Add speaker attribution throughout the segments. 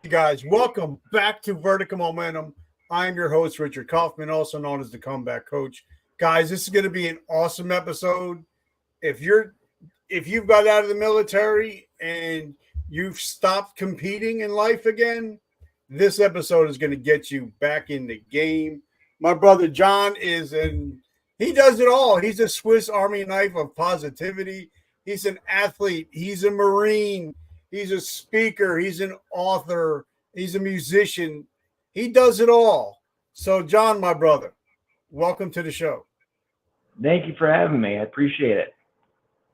Speaker 1: guys, welcome back to Vertical Momentum. I'm your host, Richard Kaufman, also known as the Comeback Coach. Guys, this is going to be an awesome episode. If you've got out of the military and you've stopped competing in life again, this episode is going to get you back in the game. My brother John he does it all. He's a Swiss Army knife of positivity. He's an athlete. He's a Marine. He's a speaker. He's an author. He's a musician. He does it all. So, John, my brother, welcome to the show.
Speaker 2: Thank you for having me. I appreciate it.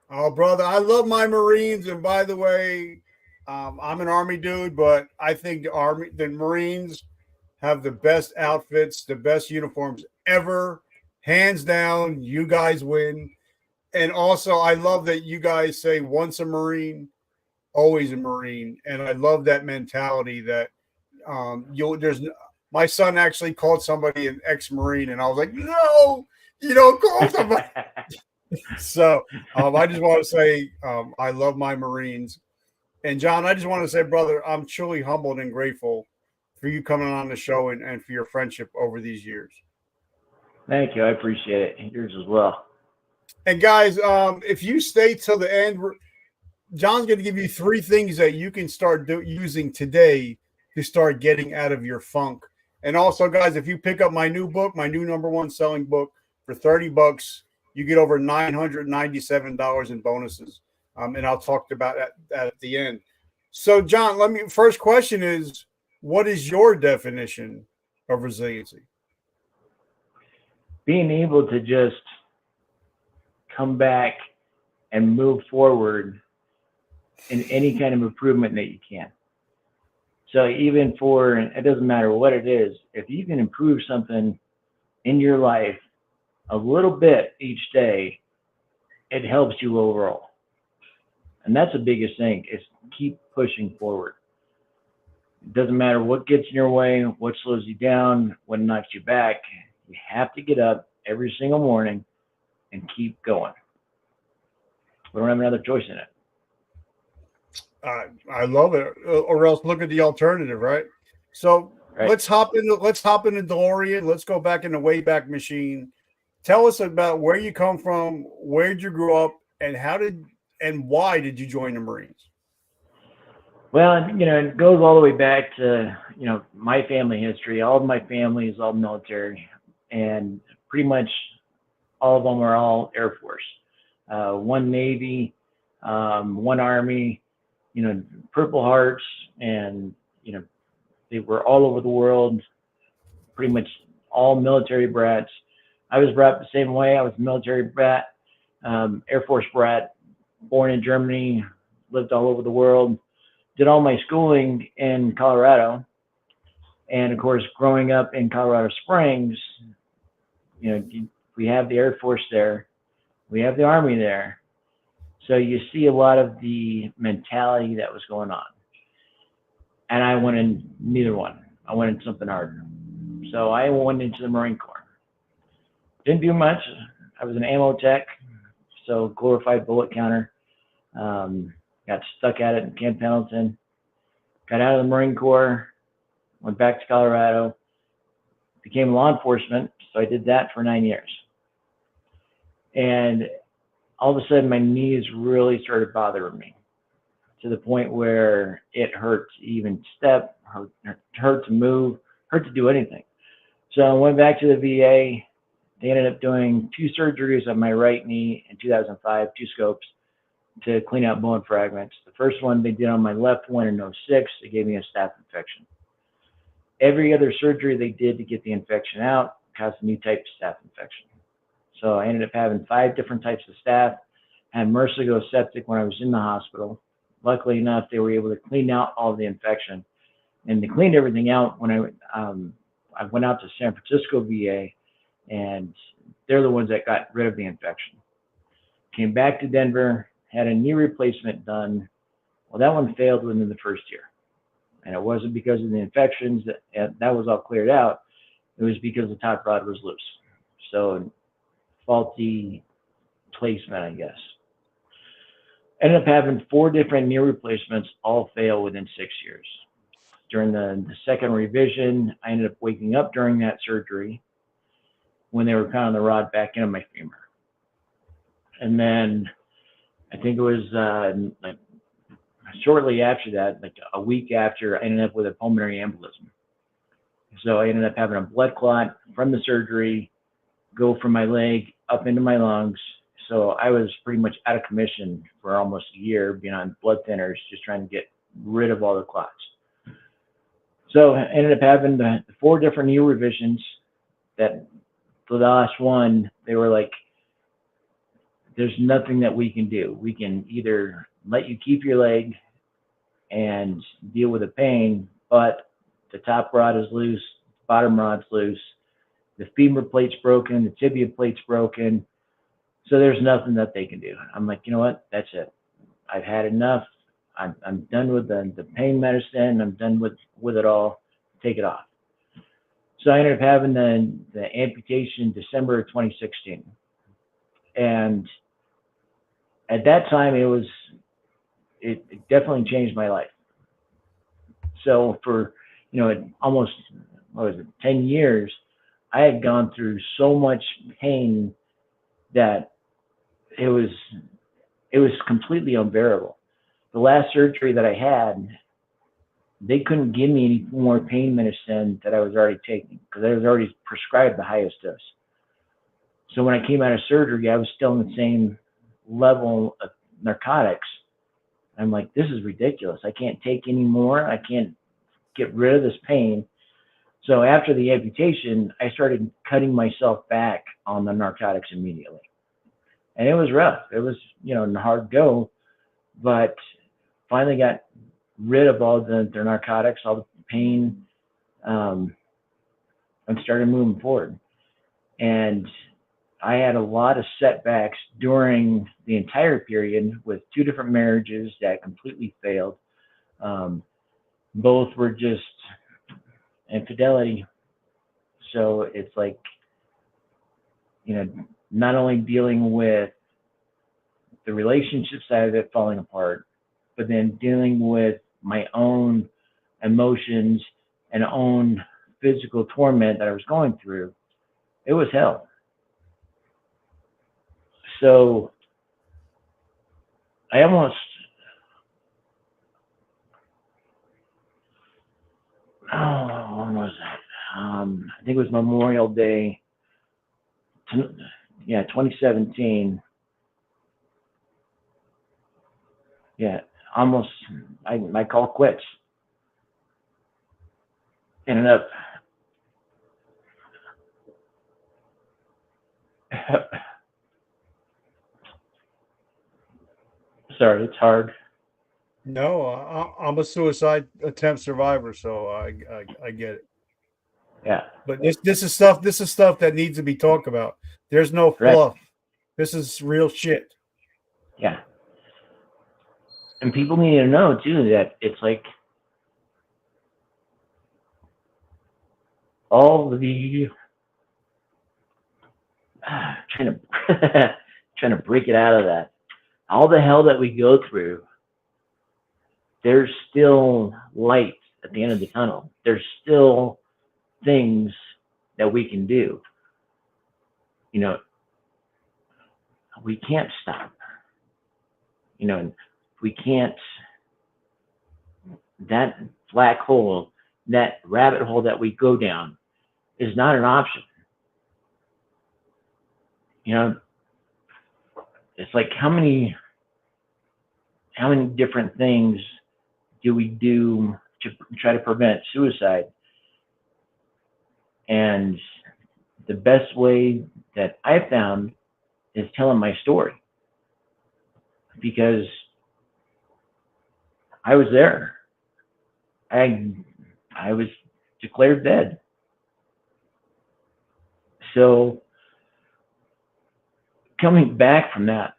Speaker 1: Oh, brother, I love my Marines. And by the way, I'm an Army dude, but I think the Marines have the best outfits, the best uniforms ever. Hands down, you guys win. And also, I love that you guys say once a Marine, always a Marine. And I love that mentality that my son actually called somebody an ex-Marine, and I was like, no, you don't call somebody. So I just want to say I love my Marines. And John, I just want to say, brother, I'm truly humbled and grateful for you coming on the show and for your friendship over these years.
Speaker 2: Thank you. I appreciate it. Yours as well.
Speaker 1: And guys, if you stay till the end, John's going to give you 3 things that you can start using today to start getting out of your funk. And also, guys, if you pick up my new book, my new #1 selling book for $30, you get over $997 in bonuses. And I'll talk about that at the end. So, John, first question is, what is your definition of resiliency?
Speaker 2: Being able to just come back and move forward in any kind of improvement that you can. So even it doesn't matter what it is, if you can improve something in your life a little bit each day, it helps you overall. And that's the biggest thing, is keep pushing forward. It doesn't matter what gets in your way, what slows you down, what knocks you back. You have to get up every single morning and keep going. We don't have another choice in it.
Speaker 1: I love it. Or else look at the alternative, right? So
Speaker 2: Right.
Speaker 1: Let's hop in the DeLorean. Let's go back in the Wayback Machine. Tell us about where you come from, where did you grow up, and why did you join the Marines?
Speaker 2: Well, it goes all the way back to, my family history. All of my family is all military, and pretty much all of them are all Air Force. One Navy, one Army, Purple Hearts, and, they were all over the world, pretty much all military brats. I was brought up the same way. I was a military brat, Air Force brat, born in Germany, lived all over the world, did all my schooling in Colorado. And of course, growing up in Colorado Springs, we have the Air Force there, we have the Army there. So you see a lot of the mentality that was going on. And I wanted neither one. I wanted something harder. So I went into the Marine Corps. Didn't do much. I was an ammo tech, so glorified bullet counter. Got stuck at it in Camp Pendleton. Got out of the Marine Corps, went back to Colorado, became law enforcement. So I did that for 9 years. And all of a sudden, my knees really started bothering me, to the point where it hurt to even step, hurt to move, hurt to do anything. So I went back to the VA. They ended up doing 2 surgeries on my right knee in 2005, 2 scopes, to clean out bone fragments. The first one they did on my left one in 2006. They gave me a staph infection. Every other surgery they did to get the infection out caused a new type of staph infection. So I ended up having 5 different types of staph. I had MRSA go septic when I was in the hospital. Luckily enough, they were able to clean out all of the infection. And they cleaned everything out when I went out to San Francisco VA, and they're the ones that got rid of the infection. Came back to Denver, had a knee replacement done. Well, that one failed within the first year. And it wasn't because of the infections, that was all cleared out. It was because the top rod was loose. So faulty placement, I guess. Ended up having 4 different knee replacements, all fail within 6 years. during the second revision, I ended up waking up during that surgery when they were pounding the rod back into my femur. And then I think it was like shortly after that, like a week after, I ended up with a pulmonary embolism. So I ended up having a blood clot from the surgery go from my leg up into my lungs. So I was pretty much out of commission for almost a year, being on blood thinners, just trying to get rid of all the clots. So I ended up having the 4 different knee revisions. That the last one, they were like, there's nothing that we can do. We can either let you keep your leg and deal with the pain, but the top rod is loose, bottom rod's loose, the femur plate's broken, the tibia plate's broken, so there's nothing that they can do. I'm like, you know what? That's it. I've had enough. I'm done with the pain medicine. I'm done with it all. Take it off. So I ended up having the amputation December of 2016. And at that time, it definitely changed my life. So for, almost, 10 years, I had gone through so much pain that it was completely unbearable. The last surgery that I had, they couldn't give me any more pain medicine that I was already taking because I was already prescribed the highest dose. So when I came out of surgery, I was still in the same level of narcotics. I'm like, this is ridiculous. I can't take any more. I can't get rid of this pain. So after the amputation, I started cutting myself back on the narcotics immediately. And it was rough. It was, a hard go, but finally got rid of all the narcotics, all the pain, and started moving forward. And I had a lot of setbacks during the entire period with 2 different marriages that completely failed. Both were just infidelity. So it's like, not only dealing with the relationship side of it falling apart, but then dealing with my own emotions and own physical torment that I was going through. It was hell. So I almost, when was that? I think it was Memorial Day, 2017. Yeah, almost, I call quits. Ended up, sorry, it's hard.
Speaker 1: No, I'm a suicide attempt survivor, so I get it.
Speaker 2: Yeah.
Speaker 1: But this is stuff that needs to be talked about. There's no
Speaker 2: Correct.
Speaker 1: fluff. This is real shit.
Speaker 2: Yeah. And people need to know too that it's like all the trying to break it out of that. All the hell that we go through, there's still light at the end of the tunnel. There's still things that we can do. We can't stop. We can't, that black hole, that rabbit hole that we go down is not an option. It's like how many different things do we do to try to prevent suicide? And the best way that I found is telling my story, because I was there. I was declared dead. So coming back from that,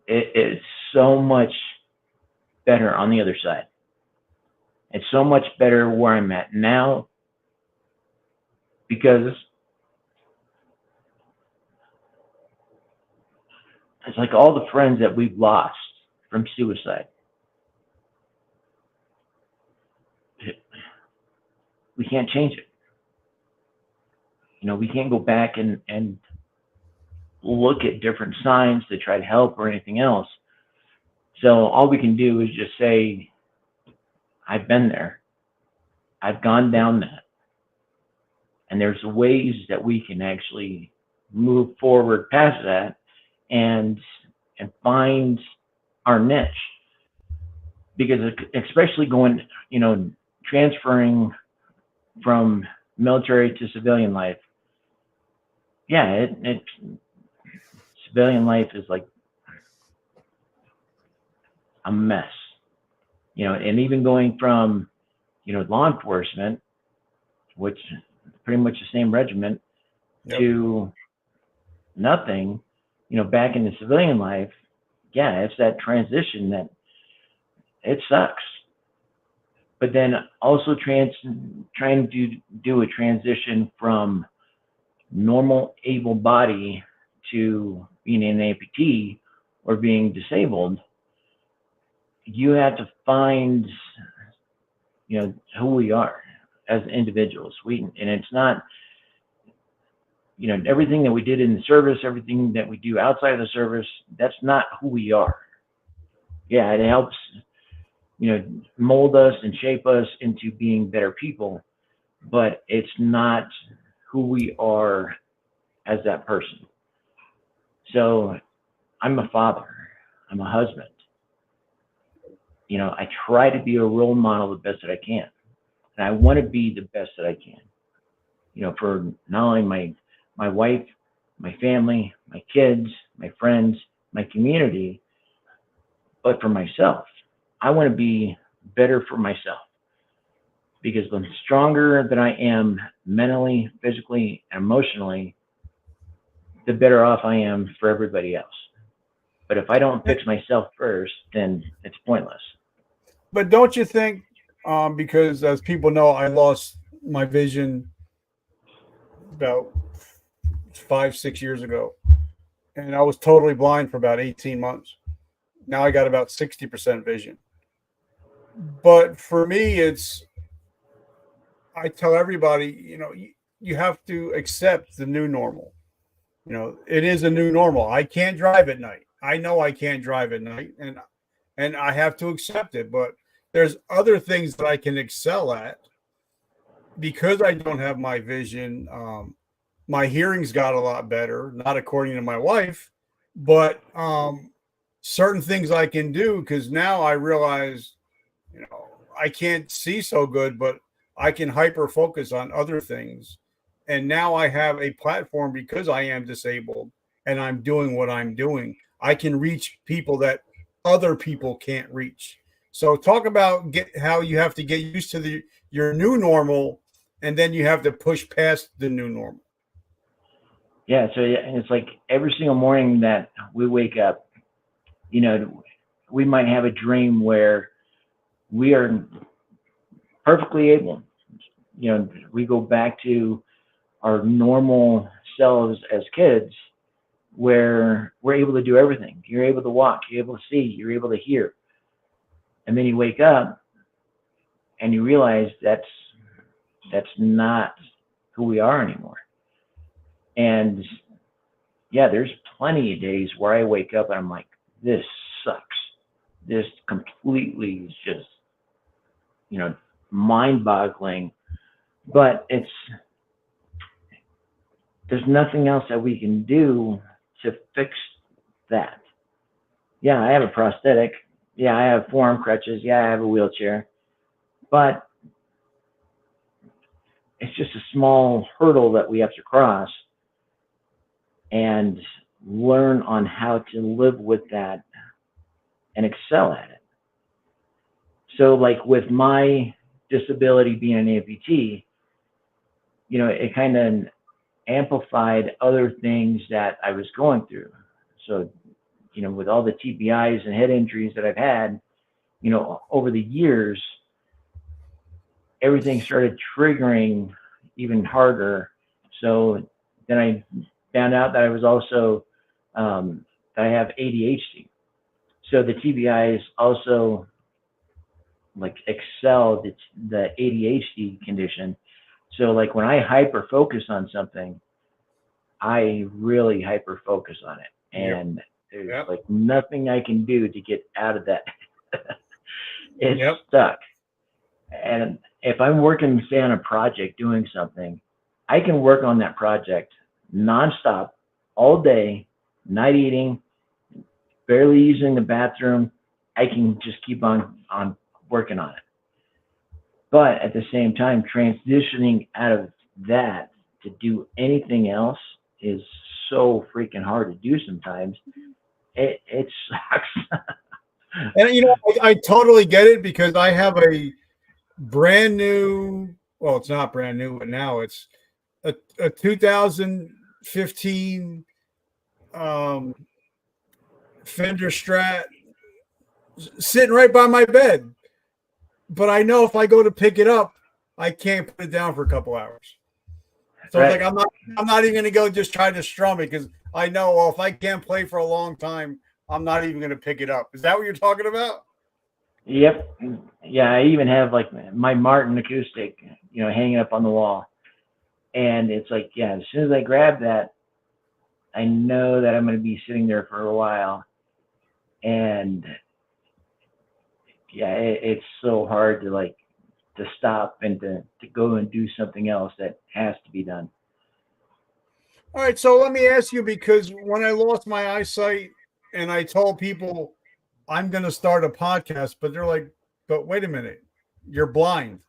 Speaker 2: it's so much better on the other side. It's so much better where I'm at now, because it's like all the friends that we've lost from suicide. we can't change it. We can't go back and look at different signs to try to help or anything else. So all we can do is just say, I've been there. I've gone down that. And there's ways that we can actually move forward past that and find our niche. Because especially going, transferring from military to civilian life, civilian life is like a mess, and even going from, law enforcement, which pretty much the same regiment, yep, to nothing, back into civilian life, it's that transition that it sucks. But then also trying to do a transition from normal able body to being an amputee or being disabled, you have to find, who we are as individuals. And it's not, everything that we did in the service, everything that we do outside of the service, that's not who we are. Yeah, it helps, mold us and shape us into being better people, but it's not who we are as that person. So I'm a father, I'm a husband. I try to be a role model the best that I can. And I want to be the best that I can, for not only my wife, my family, my kids, my friends, my community, but for myself. I want to be better for myself, because the stronger that I am mentally, physically, and emotionally, the better off I am for everybody else. But if I don't fix myself first, then it's pointless.
Speaker 1: But don't you think, because as people know, I lost my vision about 5-6 years ago, and I was totally blind for about 18 months. Now I got about 60% vision. But for me, I tell everybody, you have to accept the new normal. It is a new normal. I can't drive at night. I know I can't drive at night, and I have to accept it. But there's other things that I can excel at because I don't have my vision. My hearing's got a lot better, not according to my wife, but certain things I can do, because now I realize, I can't see so good, but I can hyper focus on other things. And now I have a platform because I am disabled and I'm doing what I'm doing. I can reach people that other people can't reach. So talk about how you have to get used to your new normal, and then you have to push past the new normal.
Speaker 2: Yeah, so it's like every single morning that we wake up, we might have a dream where we are perfectly able. We go back to our normal selves as kids, where we're able to do everything. You're able to walk, you're able to see, you're able to hear. And then you wake up and you realize that's not who we are anymore. And there's plenty of days where I wake up and I'm like, this sucks. This completely is just, mind-boggling. But there's nothing else that we can do to fix that. Yeah, I have a prosthetic. Yeah, I have forearm crutches. Yeah, I have a wheelchair. But it's just a small hurdle that we have to cross and learn on how to live with that and excel at it. So like with my disability being an amputee, it kind of amplified other things that I was going through. So, with all the TBIs and head injuries that I've had, over the years, everything started triggering even harder. So then I found out that I was also, that I have ADHD. So the TBIs also like excel the ADHD condition, So like when I hyper focus on something, I really hyper focus on it. And there's like nothing I can do to get out of that. It's stuck. And if I'm working, say, on a project, doing something, I can work on that project nonstop, all day, not eating, barely using the bathroom. I can just keep on working on it. But at the same time, transitioning out of that to do anything else is so freaking hard to do sometimes. It sucks.
Speaker 1: And, you know, I totally get it because I have a brand new, well, it's not brand new, but now it's a 2015 Fender Strat sitting right by my bed. But I know if I go to pick it up, I can't put it down for a couple hours. So
Speaker 2: Right.
Speaker 1: it's like I'm not even going to go just try to strum it because I know, well, if I can't play for a long time, I'm not even going to pick it up. Is that what you're talking about?
Speaker 2: Yep. Yeah, I even have like my Martin acoustic, you know, hanging up on the wall. And it's like, yeah, as soon as I grab that, I know that I'm going to be sitting there for a while. And yeah, it's so hard to stop and to go and do something else that has to be done.
Speaker 1: All right, so let me ask you, because when I lost my eyesight and I told people I'm going to start a podcast, but they're like, but wait a minute, you're blind.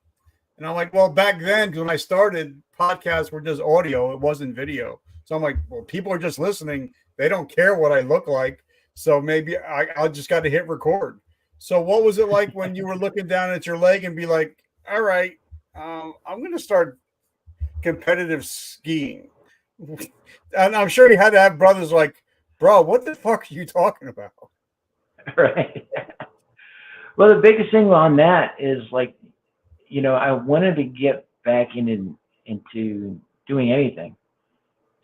Speaker 1: And I'm like, well, back then, when I started, podcasts were just audio. It wasn't video. So I'm like, well, people are just listening. They don't care what I look like. So maybe I'll just got to hit record. So what was it like when you were looking down at your leg and be like, all right, I'm going to start competitive skiing? And I'm sure you had to have brothers like, bro, what the fuck are you talking about?
Speaker 2: Right. Well, the biggest thing on that is like, you know, I wanted to get back into doing anything.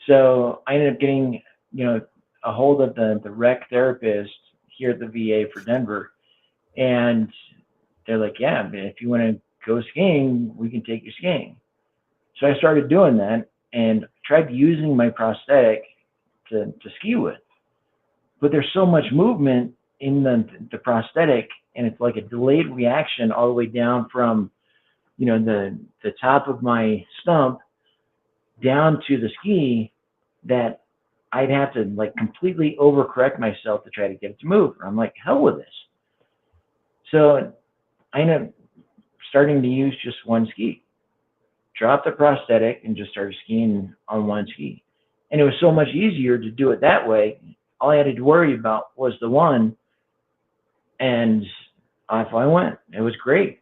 Speaker 2: So I ended up getting, you know, a hold of the rec therapist here at the VA for Denver. And they're like, yeah, if you want to go skiing, we can take you skiing. So I started doing that and tried using my prosthetic to ski with. But there's so much movement in the prosthetic, and it's like a delayed reaction all the way down from, you know, the top of my stump down to the ski, that I'd have to like completely overcorrect myself to try to get it to move. I'm like, hell with this. So I ended up starting to use just one ski, dropped the prosthetic and just started skiing on one ski. And it was so much easier to do it that way. All I had to worry about was the one, and off I went. It was great.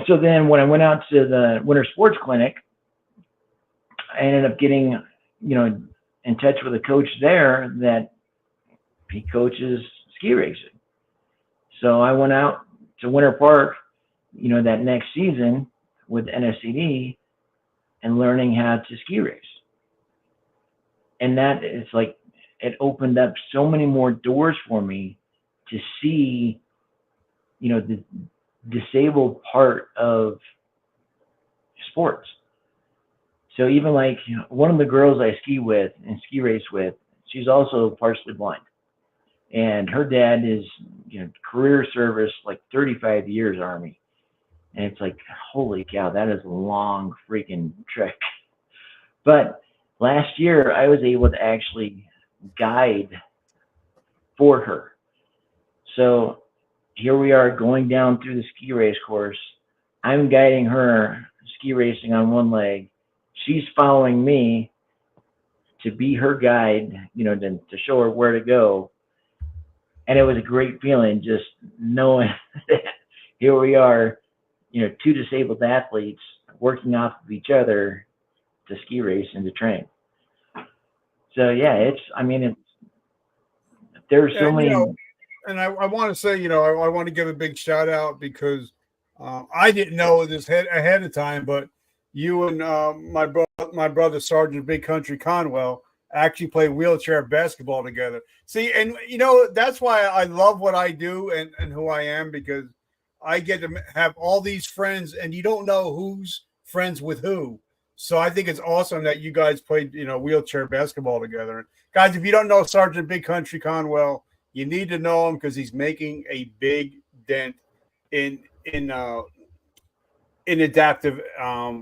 Speaker 2: So then when I went out to the winter sports clinic, I ended up getting, you know, in touch with a coach there that he coaches ski racing. So I went out to Winter Park, you know, that next season with NSCD and learning how to ski race. And that is like, it opened up so many more doors for me to see, you know, the disabled part of sports. So even like, you know, one of the girls I ski with and ski race with, she's also partially blind. And her dad is, you know, career service, like 35 years Army. And it's like, holy cow, that is a long freaking trek. But last year I was able to actually guide for her. So here we are going down through the ski race course. I'm guiding her ski racing on one leg. She's following me to be her guide, you know, to show her where to go. And it was a great feeling just knowing that here we are, you know, two disabled athletes working off of each other to ski race and to train. So yeah, there's so many.
Speaker 1: You know, and I want to say, you know, I want to give a big shout out because I didn't know this ahead of time, but you and my brother Sergeant Big Country Conwell actually play wheelchair basketball together. See, and you know, that's why I love what I do and who I am, because I get to have all these friends and you don't know who's friends with who. So I think it's awesome that you guys played, wheelchair basketball together. Guys, if you don't know Sergeant Big Country Conwell, you need to know him because he's making a big dent in adaptive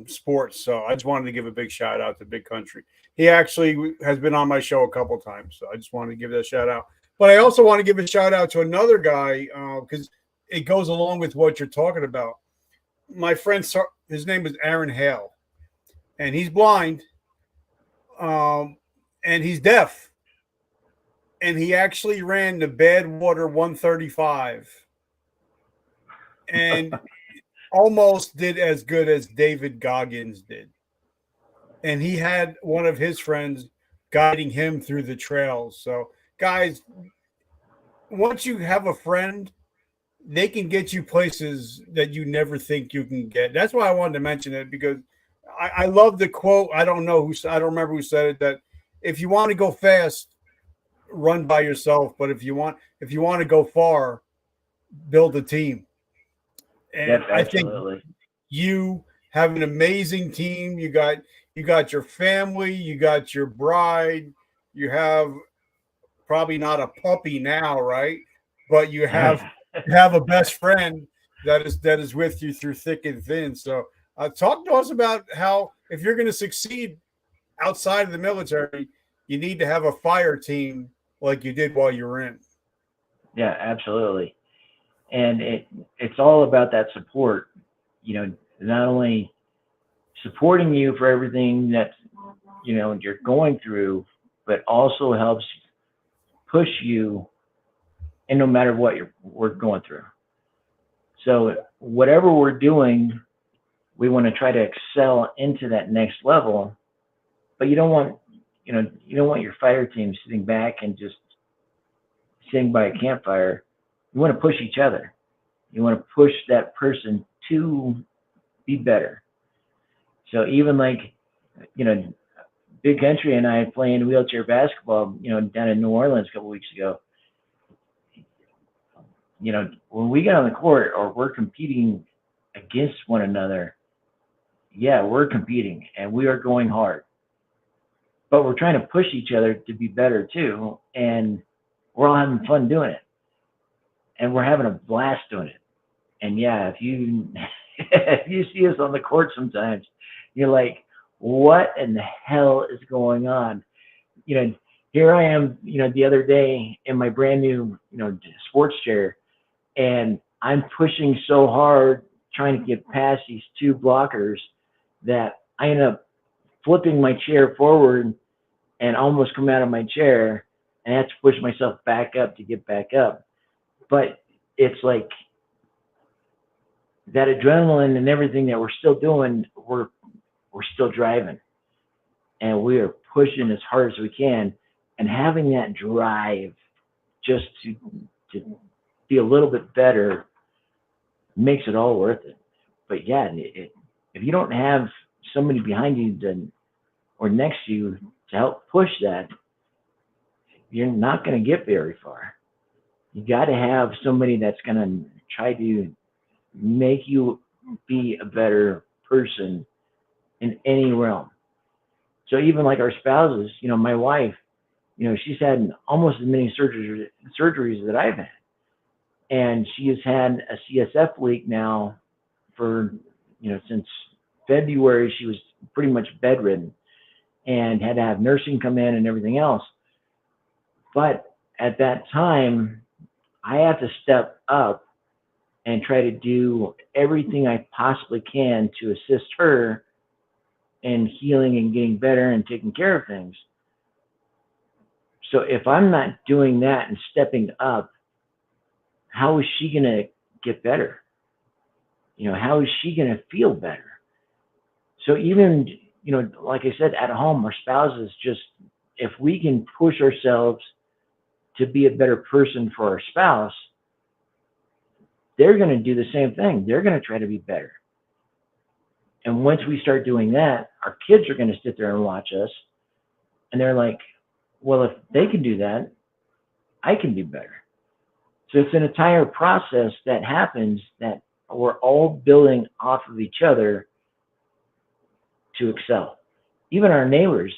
Speaker 1: sports. So I just wanted to give a big shout out to Big Country. He actually has been on my show a couple of times, so I just wanted to give that a shout out. But I also want to give a shout out to another guy because it goes along with what you're talking about. My friend, his name is Aaron Hale, and he's blind, and he's deaf, and he actually ran the Badwater 135, and almost did as good as David Goggins did. And he had one of his friends guiding him through the trails. So, guys, once you have a friend, they can get you places that you never think you can get. That's why I wanted to mention it, because I love the quote. I don't remember who said it, that if you want to go fast, run by yourself. But if you want to go far, build a team. And
Speaker 2: Yes,
Speaker 1: I think you have an amazing team. You got your family, you got your bride, you have probably not a puppy now, right? But you have a best friend that is with you through thick and thin. So talk to us about how, if you're going to succeed outside of the military, you need to have a fire team like you did while you were in.
Speaker 2: Yeah, absolutely. And it's all about that support, not only supporting you for everything that, you're going through, but also helps push you, and no matter what we're going through. So whatever we're doing, we want to try to excel into that next level, but you don't want your fire team sitting back and just sitting by a campfire. You want to push each other. You want to push that person to be better. So even like, Big Country and I playing wheelchair basketball, down in New Orleans a couple weeks ago. When we get on the court or we're competing against one another, yeah, we're competing and we are going hard. But we're trying to push each other to be better too. And we're all having fun doing it. And we're having a blast doing it. And yeah, if you if you see us on the court sometimes, you're like, what in the hell is going on? Here I am, the other day in my brand new, sports chair, and I'm pushing so hard trying to get past these two blockers that I end up flipping my chair forward and almost come out of my chair, and I have to push myself back up to get back up. But it's like that adrenaline and everything that we're still doing, we're still driving, and we are pushing as hard as we can, and having that drive just to be a little bit better makes it all worth it. But yeah, if you don't have somebody behind you or next to you to help push that, you're not going to get very far. You got to have somebody that's going to try to make you be a better person in any realm. So even like our spouses, my wife, she's had almost as many surgeries that I've had. And she has had a CSF leak now for, since February. She was pretty much bedridden and had to have nursing come in and everything else. But at that time, I have to step up and try to do everything I possibly can to assist her in healing and getting better and taking care of things. So if I'm not doing that and stepping up, how is she going to get better? How is she going to feel better? So even, like I said, at home, our spouses, just, if we can push ourselves to be a better person for our spouse, they're going to do the same thing. They're going to try to be better. And once we start doing that, our kids are going to sit there and watch us. And they're like, well, if they can do that, I can do better. So it's an entire process that happens that we're all building off of each other to excel. Even our neighbors,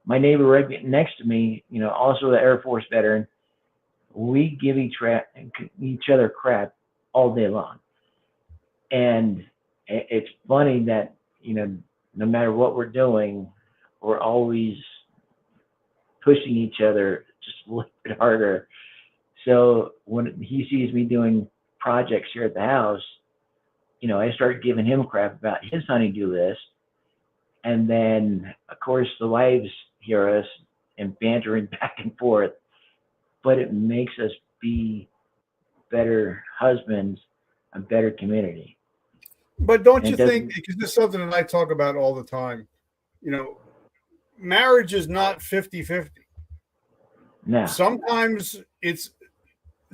Speaker 2: my neighbor right next to me, also an Air Force veteran, we give each other crap all day long. And it's funny that, no matter what we're doing, we're always pushing each other just a little bit harder. So when he sees me doing projects here at the house, I start giving him crap about his honey-do list. And then, of course, the wives hear us and bantering back and forth. But it makes us be better husbands, a better community.
Speaker 1: But don't you think, because this is something that I talk about all the time, marriage is not 50-50.
Speaker 2: No.
Speaker 1: Sometimes it's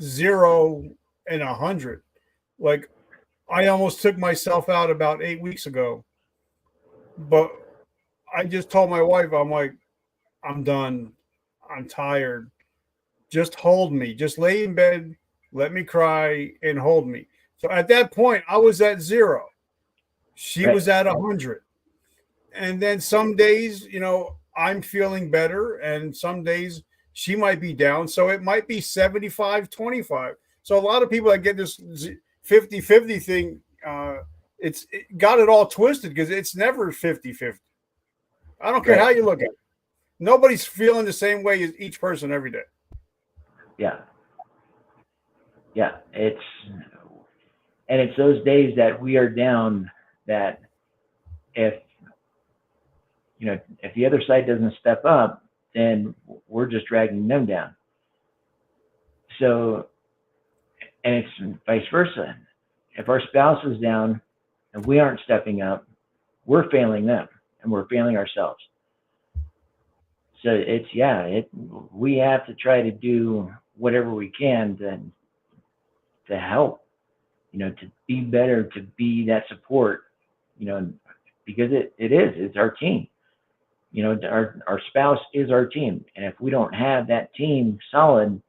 Speaker 1: 0 and 100. Like, I almost took myself out about 8 weeks ago, but I just told my wife, I'm like, I'm done. I'm tired. Just hold me. Just lay in bed, let me cry, and hold me. So at that point, I was at 0. She was at 100. And then some days, I'm feeling better, and some days she might be down. So it might be 75-25. So a lot of people that get this 50-50 thing, it got it all twisted because it's never 50-50. I don't care how you look at it. Nobody's feeling the same way as each person every day.
Speaker 2: Yeah. It's those days that we are down that if the other side doesn't step up, then we're just dragging them down. So, and it's vice versa. If our spouse is down and we aren't stepping up, we're failing them and we're failing ourselves. So we have to try to do whatever we can to help, to be better, to be that support, because it's our team. Our spouse is our team. And if we don't have that team solid,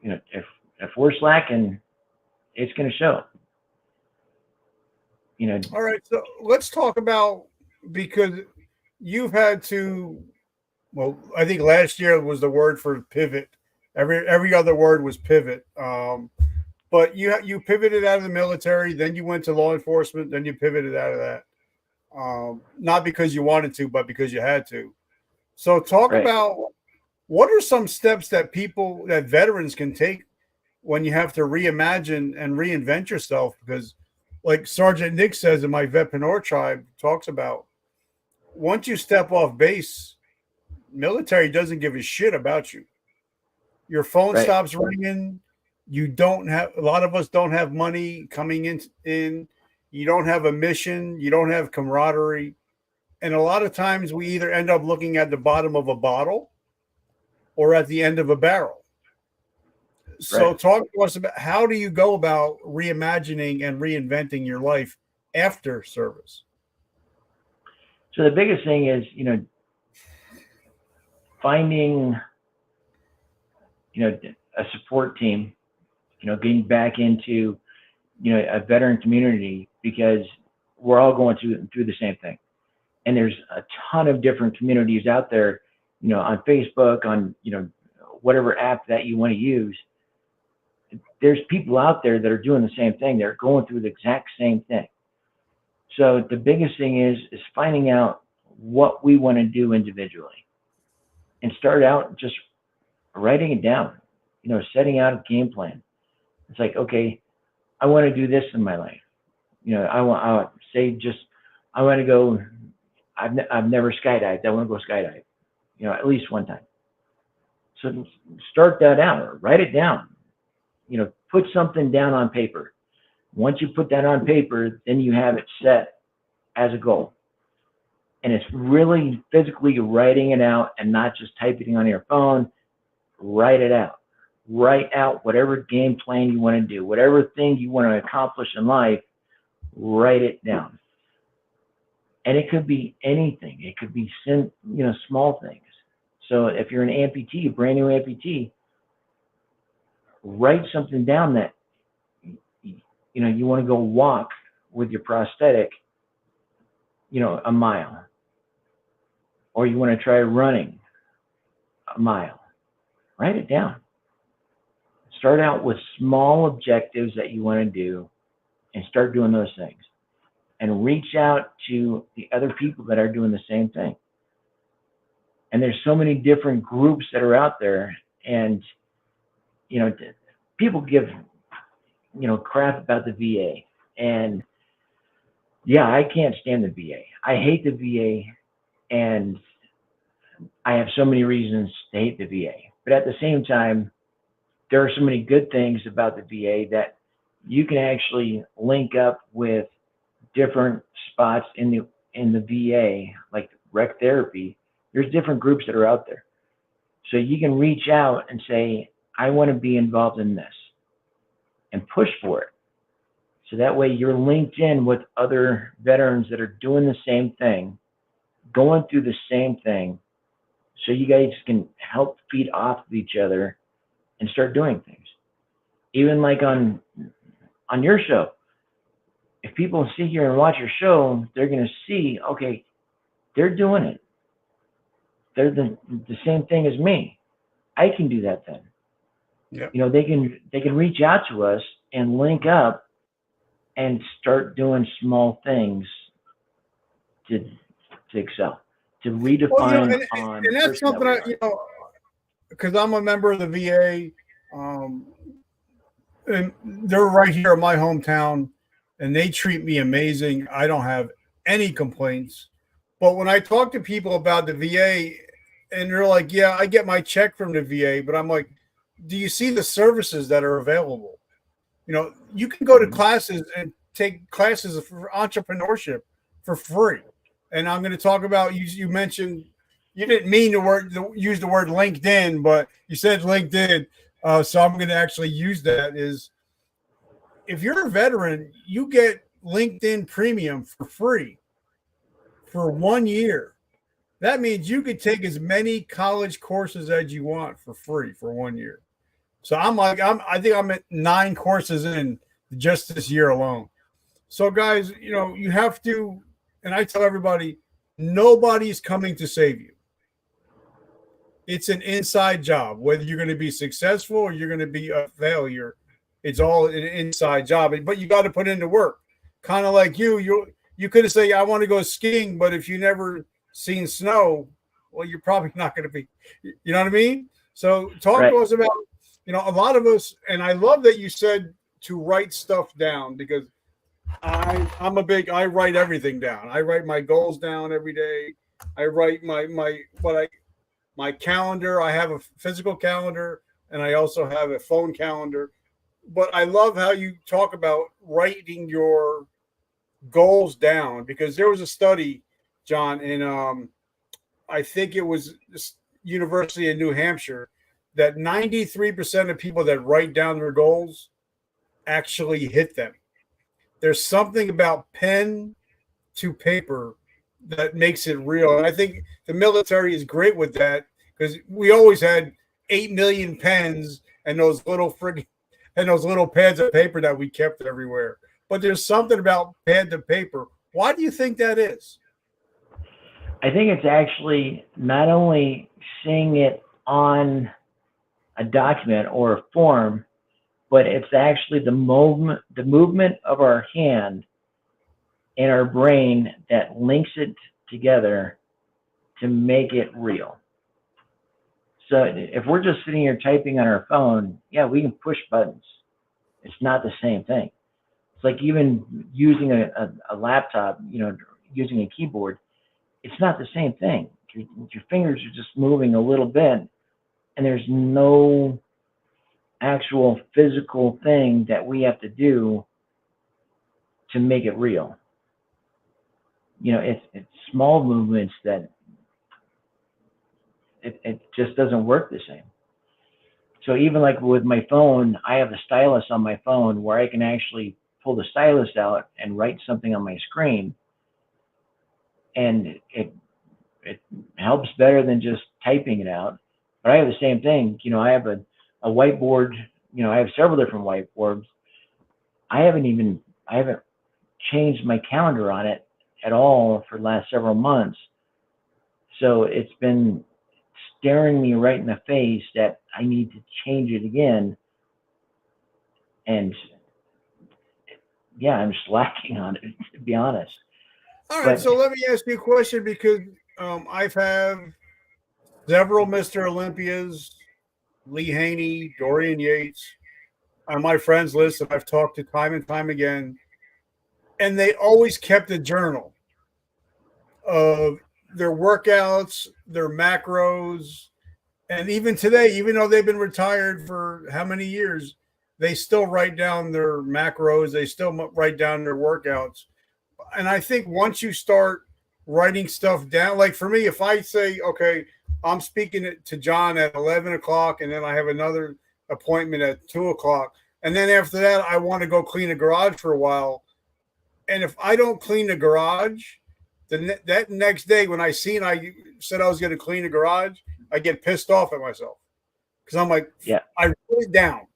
Speaker 2: if we're slacking, it's going to show.
Speaker 1: All right. So let's talk about, because you've had to, well, I think last year was the word for pivot. Every other word was pivot. But you pivoted out of the military, then you went to law enforcement, then you pivoted out of that. Not because you wanted to, but because you had to. So talk about, what are some steps that veterans can take when you have to reimagine and reinvent yourself? Because like Sergeant Nick says in my Veteran-Keynote tribe talks about, once you step off base, military doesn't give a shit about you. Your phone stops ringing. A lot of us don't have money coming in. You don't have a mission. You don't have camaraderie. And a lot of times we either end up looking at the bottom of a bottle or at the end of a barrel. So talk to us about, how do you go about reimagining and reinventing your life after service?
Speaker 2: So the biggest thing is, finding, a support team, getting back into, a veteran community, because we're all going through the same thing. And there's a ton of different communities out there, on Facebook, on, whatever app that you want to use. There's people out there that are doing the same thing. They're going through the exact same thing. So the biggest thing is finding out what we want to do individually, and start out just writing it down, setting out a game plan. It's like, okay, I want to do this in my life. I want to go, I've never skydived. I want to go skydive, at least one time. So start that out, or write it down, put something down on paper. Once you put that on paper, then you have it set as a goal. And it's really physically writing it out and not just typing on your phone. Write it out. Write out whatever game plan you want to do, whatever thing you want to accomplish in life, write it down. And it could be anything. It could be small things. So if you're an amputee, a brand new amputee, write something down that you want to go walk with your prosthetic a mile, or you want to try running a mile, write it down. Start out with small objectives that you want to do and start doing those things, and reach out to the other people that are doing the same thing. And there's so many different groups that are out there, and people give crap about the VA, and yeah, I can't stand the VA. I hate the VA, and I have so many reasons to hate the VA. But at the same time, there are so many good things about the VA that you can actually link up with different spots in the VA, like rec therapy. There's different groups that are out there. So you can reach out and say, I want to be involved in this, and push for it. So that way you're linked in with other veterans that are doing the same thing, going through the same thing. So you guys can help feed off of each other and start doing things. Even like on your show, if people sit here and watch your show, they're going to see, okay, they're doing it. They're the same thing as me. I can do that then.
Speaker 1: Yep.
Speaker 2: They can reach out to us and link up and start doing small things to excel, to redefine on.
Speaker 1: And that's something because I'm a member of the VA, and they're right here in my hometown, and they treat me amazing. I don't have any complaints. But when I talk to people about the VA, and they're like, yeah, I get my check from the VA, but I'm like, do you see the services that are available? You can go to classes and take classes for entrepreneurship for free. And I'm going to talk about, you mentioned, you didn't mean to use the word LinkedIn, but you said LinkedIn. So I'm going to actually use that. Is if you're a veteran, you get LinkedIn Premium for free for 1 year. That means you could take as many college courses as you want for free for 1 year. So I think I'm at 9 courses in just this year alone. So guys, you have to, and I tell everybody, nobody's coming to save you. It's an inside job. Whether you're going to be successful or you're going to be a failure, it's all an inside job. But you got to put in the work. Kind of like you could have said, I want to go skiing, but if you never seen snow, well, you're probably not going to be, you know what I mean? So talk to us about, a lot of us, and I love that you said to write stuff down, because I write everything down. I write my goals down every day. I write my calendar. I have a physical calendar, and I also have a phone calendar. But I love how you talk about writing your goals down, because there was a study, John, in I think it was University of New Hampshire, that 93% of people that write down their goals actually hit them. There's something about pen to paper that makes it real. And I think the military is great with that, because we always had 8 million pens and those little pads of paper that we kept everywhere. But there's something about pen to paper. Why do you think that is?
Speaker 2: I think it's actually not only seeing it on a document or a form, but it's actually the movement of our hand and our brain that links it together to make it real. So if we're just sitting here typing on our phone, yeah, we can push buttons. It's not the same thing. It's like even using a laptop, using a keyboard, it's not the same thing. Your fingers are just moving a little bit, and there's no actual physical thing that we have to do to make it real. It's small movements that it just doesn't work the same. So even like with my phone, I have a stylus on my phone where I can actually pull the stylus out and write something on my screen, and it helps better than just typing it out. But I have the same thing. I have a whiteboard. I have several different whiteboards. I haven't changed my calendar on it at all for the last several months. So it's been staring me right in the face that I need to change it again. And yeah, I'm just lacking on it, to be honest.
Speaker 1: All right, so let me ask you a question, because I've had several Mr. Olympias, Lee Haney, Dorian Yates, on my friends list that I've talked to time and time again, and they always kept a journal of their workouts, their macros, and even today, even though they've been retired for how many years, they still write down their macros, they still write down their workouts. And I think once you start writing stuff down, like for me, if I say, okay, I'm speaking to John at 11 o'clock, and then I have another appointment at 2 o'clock, and then after that, I want to go clean the garage for a while. And if I don't clean the garage, that next day when I said I was going to clean the garage, I get pissed off at myself, because I'm like,
Speaker 2: yeah,
Speaker 1: I wrote it down.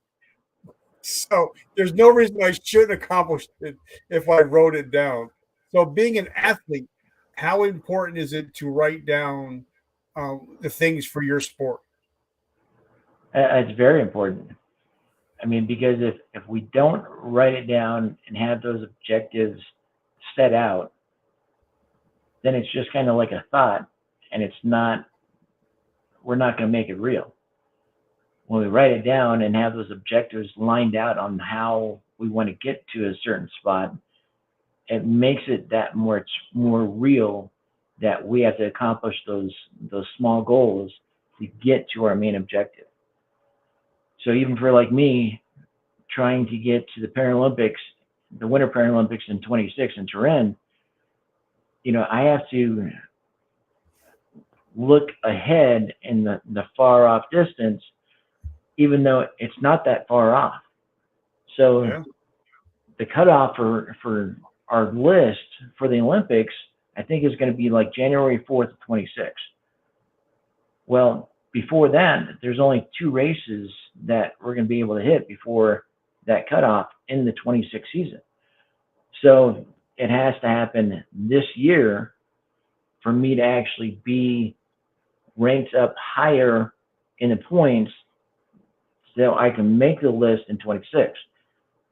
Speaker 1: So there's no reason I shouldn't accomplish it if I wrote it down. So being an athlete, how important is it to write down the things for your sport?
Speaker 2: it's very important. I mean, because if we don't write it down and have those objectives set out, then it's just kind of like a thought, and we're not going to make it real. When we write it down and have those objectives lined out on how we want to get to a certain spot, it makes it that more real that we have to accomplish those small goals to get to our main objective. So even for like me, trying to get to the Paralympics, the Winter Paralympics in 26 in Turin, I have to look ahead in the far off distance, even though it's not that far off. So yeah. The cutoff for our list for the Olympics, I think, is going to be like January 4th, 26. Well, before that, there's only 2 races that we're going to be able to hit before that cutoff in the 26 season. So it has to happen this year for me to actually be ranked up higher in the points so I can make the list in 26.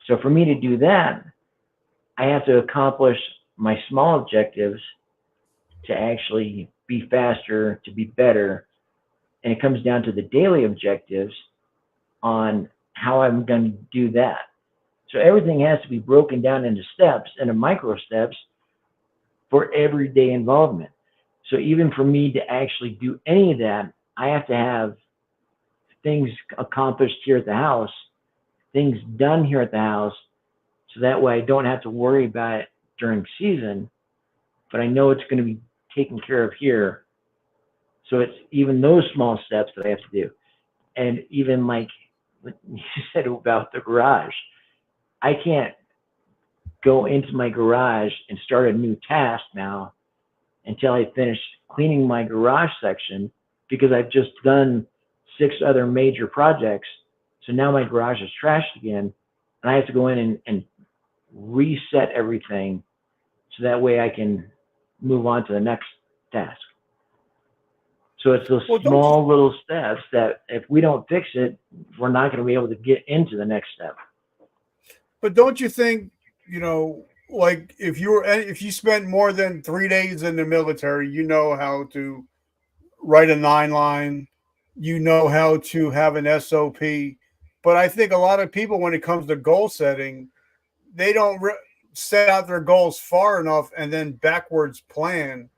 Speaker 2: So for me to do that, I have to accomplish my small objectives to actually be faster, to be better. And it comes down to the daily objectives on how I'm going to do that. So everything has to be broken down into steps, into micro steps for everyday involvement. So even for me to actually do any of that, I have to have things accomplished here at the house, things done here at the house, so that way I don't have to worry about it during season, but I know it's going to be taken care of here. So it's even those small steps that I have to do. And even like you said about the garage, I can't go into my garage and start a new task now until I finish cleaning my garage section, because I've just done 6 other major projects. So now my garage is trashed again, and I have to go in and reset everything so that way I can move on to the next task. So it's those small little steps that if we don't fix it, we're not going to be able to get into the next step.
Speaker 1: But don't you think, like if you spent more than 3 days in the military, you know how to write a 9-line, you know how to have an SOP. But I think a lot of people, when it comes to goal setting, they don't set out their goals far enough and then backwards plan,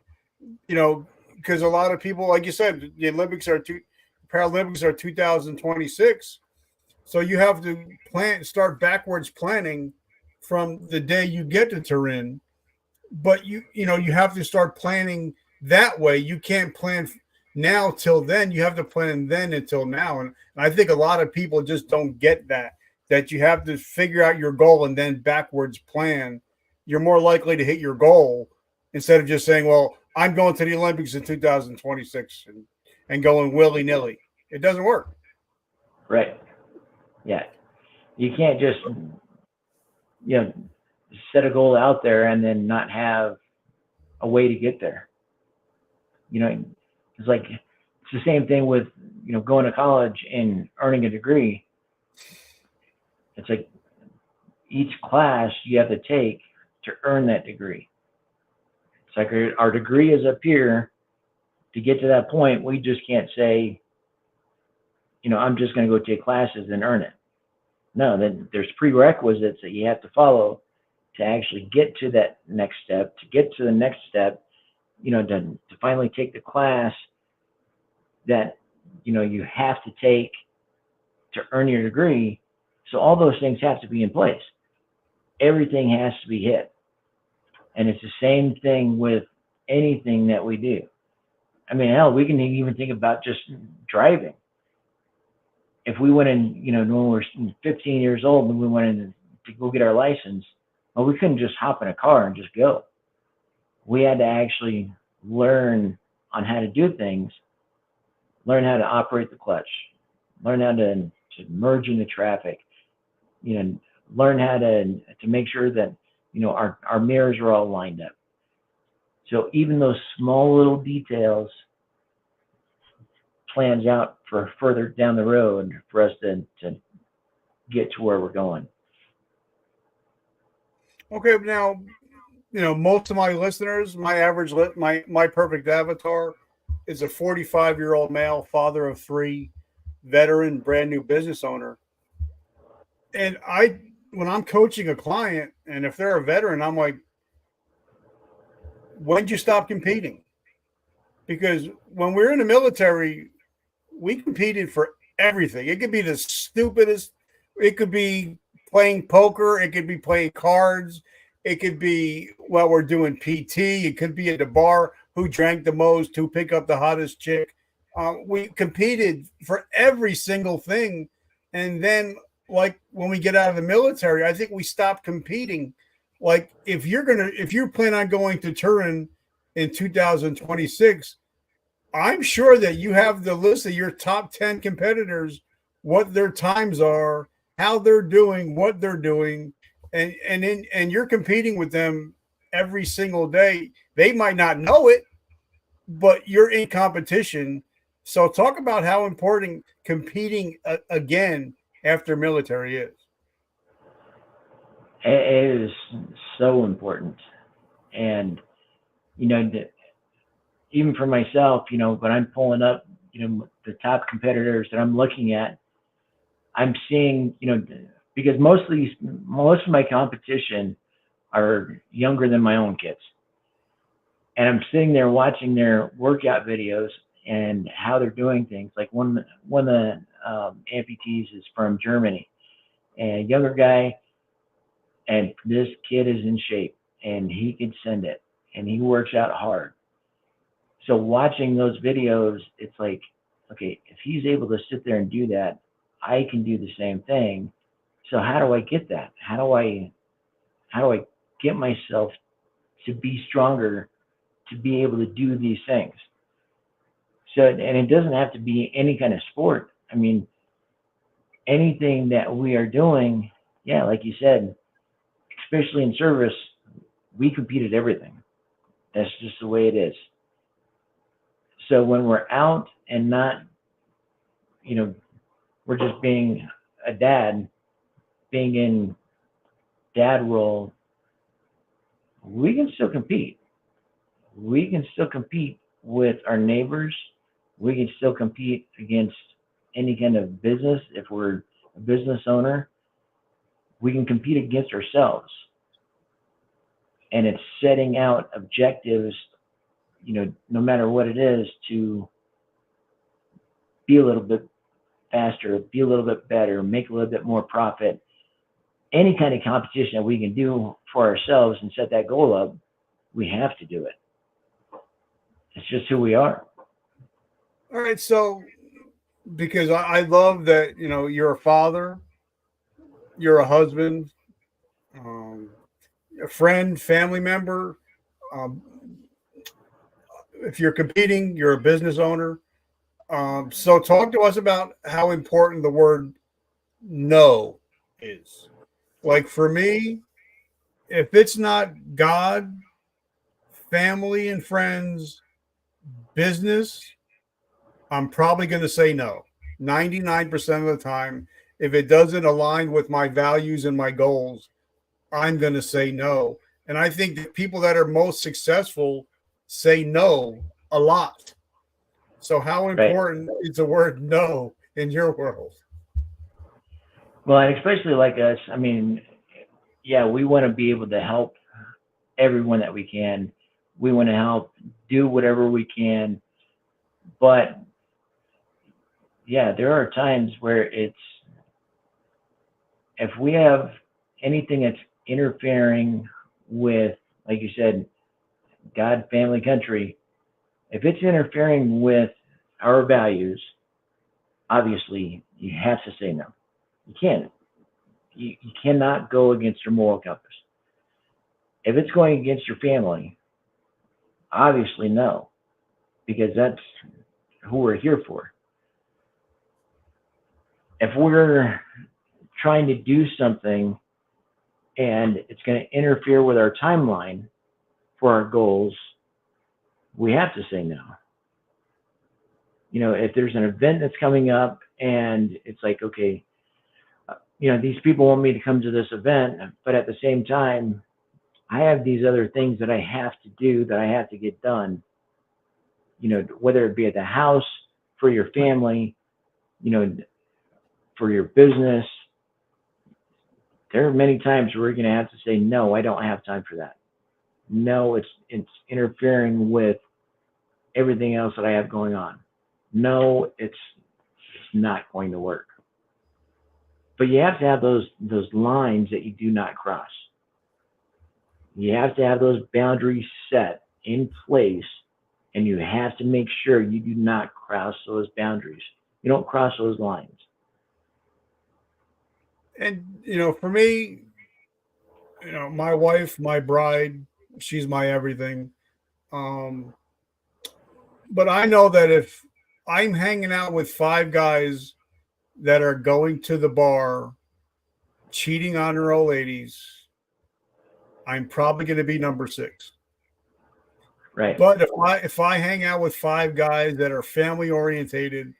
Speaker 1: because a lot of people, like you said, the Paralympics are 2026. So you have to start backwards planning from the day you get to Turin. But you have to start planning that way. You can't plan now till then. You have to plan then until now. And I think a lot of people just don't get that you have to figure out your goal and then backwards plan. You're more likely to hit your goal instead of just saying, well, I'm going to the Olympics in 2026 and going willy-nilly. It doesn't work.
Speaker 2: Right. Yeah. You can't just, set a goal out there and then not have a way to get there. You know, it's like, it's the same thing with, you know, going to college and earning a degree. It's like each class you have to take to earn that degree. It's like our degree is up here. To get to that point, we just can't say, you know, I'm just going to go take classes and earn it. No, then there's prerequisites that you have to follow to actually get to that next step, to get to the next step, you know, to finally take the class that, you know, you have to take to earn your degree. So all those things have to be in place. Everything has to be hit. And it's the same thing with anything that we do. I mean, hell, we can even think about just driving. If we went in, you know, when we're 15 years old and we went in to go get our license, well, we couldn't just hop in a car and just go. We had to actually learn on how to do things, learn how to operate the clutch, learn how to merge into traffic, you know, learn how to make sure that, you know, our mirrors are all lined up. So even those small little details plans out for further down the road for us to get to where we're going.
Speaker 1: Okay, now, you know, most of my listeners, my average, my perfect avatar is a 45-year-old male, father of 3, veteran, brand new business owner. And when I'm coaching a client, and if they're a veteran, I'm like, when'd you stop competing? Because when we're in the military, we competed for everything. It could be the stupidest. It could be playing poker. It could be playing cards. It could be while we're doing PT. It could be at the bar, who drank the most, who picked up the hottest chick. We competed for every single thing. And then, like, when we get out of the military, I think we stop competing. Like, if you plan on going to Turin in 2026, I'm sure that you have the list of your top 10 competitors, what their times are, how they're doing, what they're doing, and you're competing with them every single day. They might not know it, but you're in competition. So talk about how important competing again after military is.
Speaker 2: It is so important. And, you know, even for myself, you know, when I'm pulling up, you know, the top competitors that I'm looking at, I'm seeing, you know, because most of my competition are younger than my own kids. And I'm sitting there watching their workout videos and how they're doing things. Like one of the amputees is from Germany, and a younger guy, and this kid is in shape and he can send it and he works out hard. So watching those videos, it's like, okay, if he's able to sit there and do that, I can do the same thing. So how do I get that? How do I get myself to be stronger, to be able to do these things? So, and it doesn't have to be any kind of sport. I mean, anything that we are doing, yeah, like you said, especially in service, we compete at everything. That's just the way it is. So when we're out and not, you know, we're just being a dad, being in dad role, we can still compete. We can still compete with our neighbors. We can still compete against any kind of business. If we're a business owner, we can compete against ourselves. And it's setting out objectives, you know, no matter what it is, to be a little bit faster, be a little bit better, make a little bit more profit. Any kind of competition that we can do for ourselves and set that goal up, we have to do it. It's just who we are.
Speaker 1: All right. So, because I love that, you know, you're a father, you're a husband, a friend, family member. Um, if you're competing, you're a business owner. So talk to us about how important the word no is. Like for me, if it's not God, family and friends, business, I'm probably going to say no. 99% of the time, if it doesn't align with my values and my goals, I'm going to say no. And I think the people that are most successful say no a lot. So, how
Speaker 2: Right.
Speaker 1: important is the word no in your world?
Speaker 2: Well, and especially like us, I mean, yeah, we want to be able to help everyone that we can. We want to help do whatever we can. But yeah, there are times where it's, if we have anything that's interfering with, like you said, God, family, country, if it's interfering with our values, obviously you have to say no. You can't. You cannot go against your moral compass. If it's going against your family, obviously no, because that's who we're here for. If we're trying to do something and it's going to interfere with our timeline for our goals, we have to say no. You know, if there's an event that's coming up and it's like, okay, you know, these people want me to come to this event, but at the same time, I have these other things that I have to do, that I have to get done, you know, whether it be at the house, for your family, you know, for your business. There are many times where you're going to have to say, no, I don't have time for that. No, it's interfering with everything else that I have going on. No, it's not going to work. But you have to have those lines that you do not cross. You have to have those boundaries set in place, and you have to make sure you do not cross those boundaries. You don't cross those lines.
Speaker 1: And, you know, for me, you know, my wife, my bride, she's my everything. Um, but I know that if I'm hanging out with five guys that are going to the bar, cheating on their old ladies, I'm probably going to be number 6.
Speaker 2: Right.
Speaker 1: But if I hang out with five guys that are family orientated,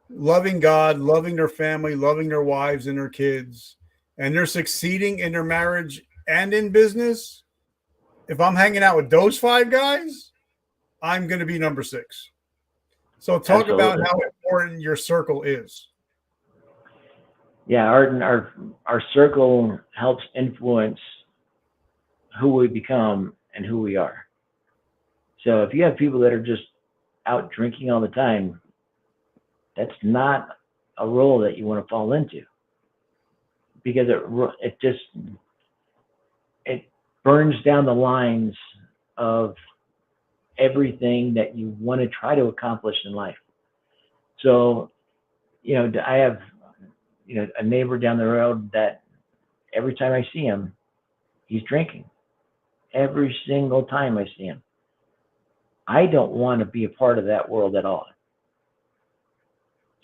Speaker 1: loving God, loving their family, loving their wives and their kids, and they're succeeding in their marriage and in business, if I'm hanging out with those five guys, I'm going to be number 6. So talk about
Speaker 2: Absolutely.
Speaker 1: how important your circle is.
Speaker 2: Yeah, our circle helps influence who we become and who we are. So if you have people that are just out drinking all the time, that's not a role that you want to fall into, because it burns down the lines of everything that you want to try to accomplish in life. So, you know, I have, you know, a neighbor down the road that every time I see him, he's drinking. Every single time I see him. I don't want to be a part of that world at all.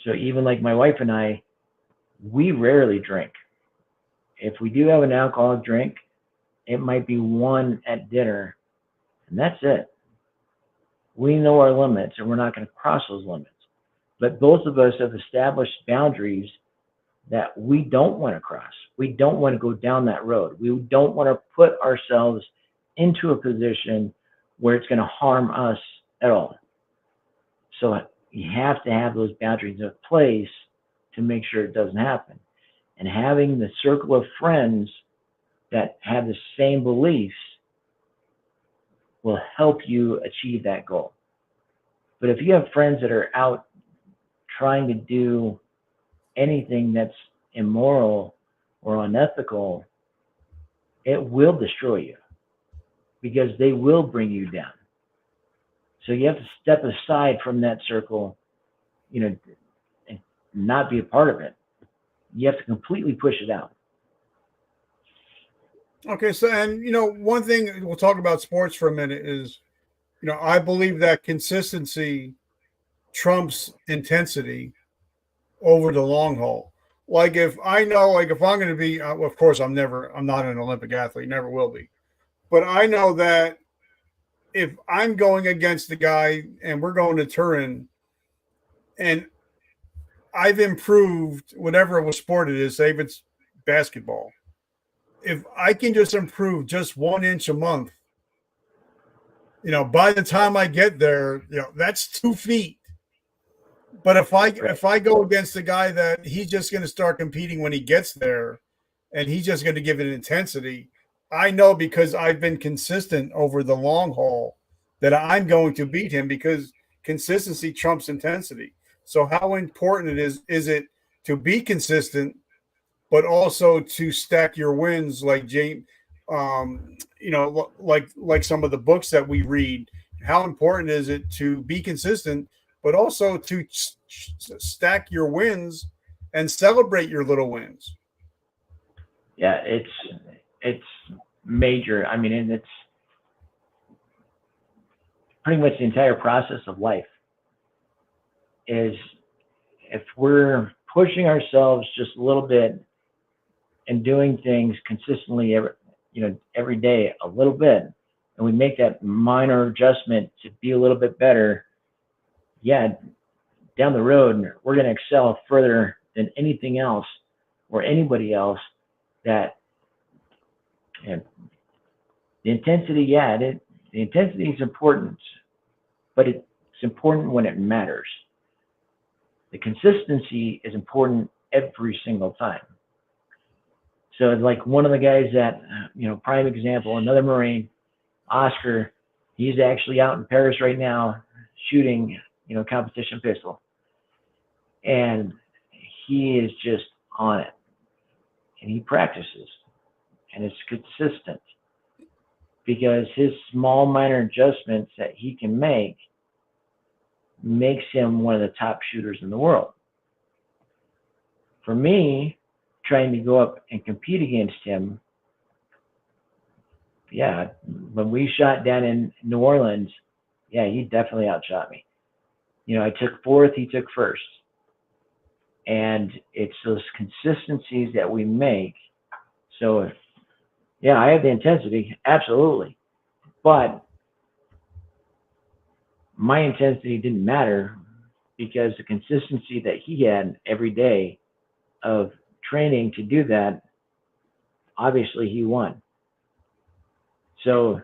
Speaker 2: So even like my wife and I, we rarely drink. If we do have an alcoholic drink, it might be one at dinner, and that's it. We know our limits, and we're not going to cross those limits. But both of us have established boundaries that we don't want to cross. We don't want to go down that road. We don't want to put ourselves into a position where it's going to harm us at all. So you have to have those boundaries in place to make sure it doesn't happen. And having the circle of friends that have the same beliefs will help you achieve that goal. But if you have friends that are out trying to do anything that's immoral or unethical, it will destroy you, because they will bring you down. So you have to step aside from that circle, you know, and not be a part of it. You have to completely push it out.
Speaker 1: Okay, so, and, you know, one thing we'll talk about sports for a minute is, you know, I believe that consistency trumps intensity over the long haul. Like if I know, like if I'm going to be, of course, I'm not an Olympic athlete, never will be. But I know that if I'm going against the guy and we're going to Turin and I've improved whatever sport it is, say if it's basketball, if I can just improve just 1 inch a month, by the time I get there, that's 2 feet. But if I go against the guy that he's just going to start competing when he gets there, and he's just going to give it intensity, I know because I've been consistent over the long haul that I'm going to beat him because consistency trumps intensity. So how important is it to be consistent, but also to stack your wins like James, like some of the books that we read. How important is it to be consistent, but also to stack your wins and celebrate your little wins?
Speaker 2: Yeah, it's major. I mean, and it's pretty much the entire process of life. Is if we're pushing ourselves just a little bit and doing things consistently every day a little bit, and we make that minor adjustment to be a little bit better, down the road we're going to excel further than anything else or anybody else. That and the intensity, the intensity is important, but it's important when it matters. The consistency is important every single time. So like one of the guys that, prime example, another Marine, Oscar, he's actually out in Paris right now shooting, competition pistol. And he is just on it. And he practices. And it's consistent. Because his small minor adjustments that he can make makes him one of the top shooters in the world. For me, trying to go up and compete against him, when we shot down in New Orleans, he definitely outshot me. I took fourth, he took first. And it's those consistencies that we make. So, I have the intensity, absolutely. But my intensity didn't matter because the consistency that he had every day of training to do that, obviously he won. So,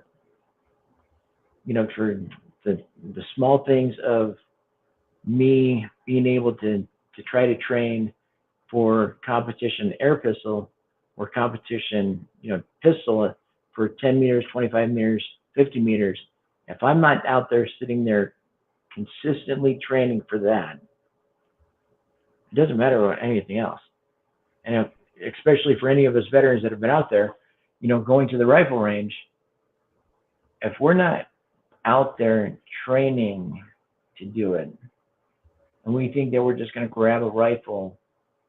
Speaker 2: for the small things of me being able to try to train for competition air pistol or competition, pistol for 10 meters, 25 meters, 50 meters, if I'm not out there sitting there consistently training for that, it doesn't matter about anything else. And especially for any of us veterans that have been out there, going to the rifle range, if we're not out there training to do it, and we think that we're just going to grab a rifle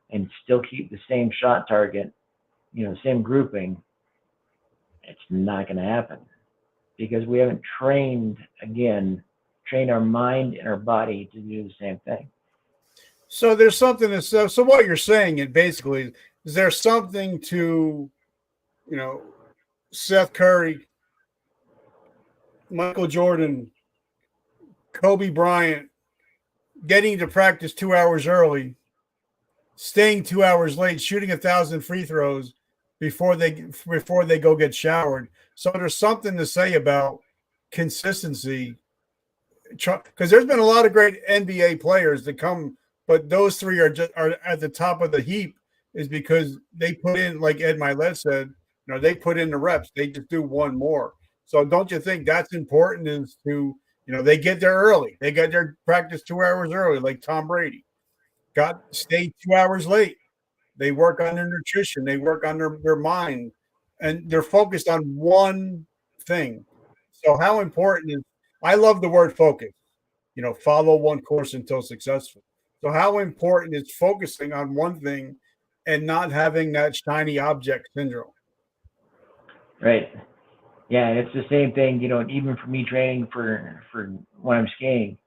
Speaker 2: and still keep the same shot target, same grouping, it's not going to happen because we haven't trained our mind and our body to do the same thing.
Speaker 1: So there's something to say. So what you're saying, it basically is there something to, Seth Curry, Michael Jordan, Kobe Bryant getting to practice 2 hours early, staying 2 hours late, shooting 1,000 free throws before they go get showered. So there's something to say about consistency, because there's been a lot of great NBA players that come, but those three are at the top of the heap is because they put in, like Ed Milet said, they put in the reps. They just do one more. So don't you think that's important? Is to they get there early. They get their practice 2 hours early, like Tom Brady. Stay 2 hours late. They work on their nutrition. They work on their mind, and they're focused on one thing. So how important is? I love the word focus. Follow one course until successful. So how important is focusing on one thing and not having that shiny object syndrome?
Speaker 2: Right. Yeah, it's the same thing, even for me training for when I'm skiing,